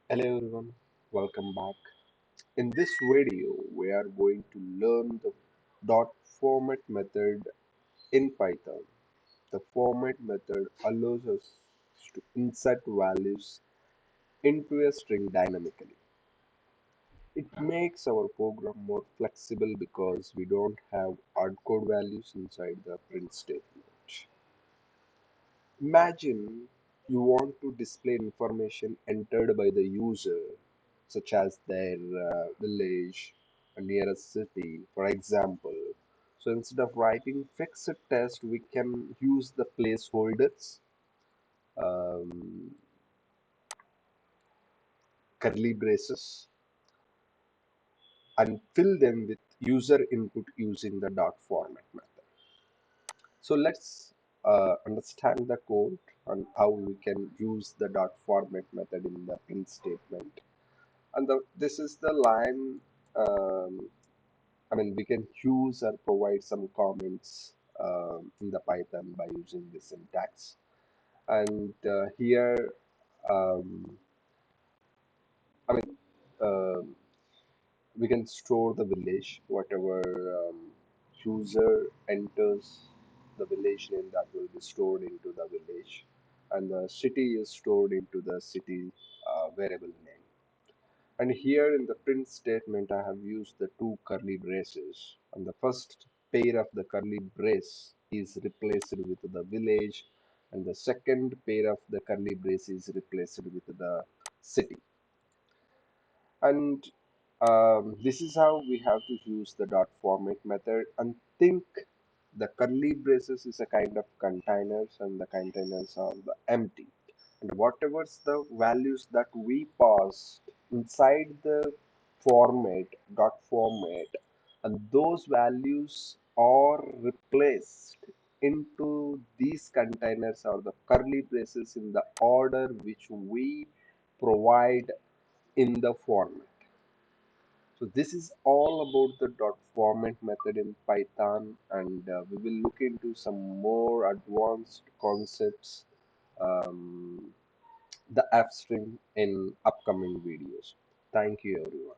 Hello everyone, welcome back. In this video, we are going to learn the dot format method in Python. The format method allows us to insert values into a string dynamically. It makes our program more flexible because we don't have hardcode values inside the print statement. Imagine you want to display information entered by the user, such as their village, a nearest city, for example. So instead of writing fixed text, we can use the placeholders, um, curly braces, and fill them with user input using the dot format method. So let's understand the code and how we can use the dot format method in the print statement. And this is the line. We can use or provide some comments in the Python by using this syntax. And here, um, I mean, um we can store the village, whatever user enters the village name that will be stored into the village, and the city is stored into the city variable name. And here in the print statement, I have used the two curly braces, and the first pair of the curly brace is replaced with the village, and the second pair of the curly brace is replaced with the city. And this is how we have to use the dot format method. And think the curly braces is a kind of containers, and the containers are the empty. And whatever's the values that we pass inside the format, dot format, and those values are replaced into these containers or the curly braces in the order which we provide in the format. So this is all about the dot format method in Python, and we will look into some more advanced concepts, um, the F string in upcoming videos. Thank you everyone.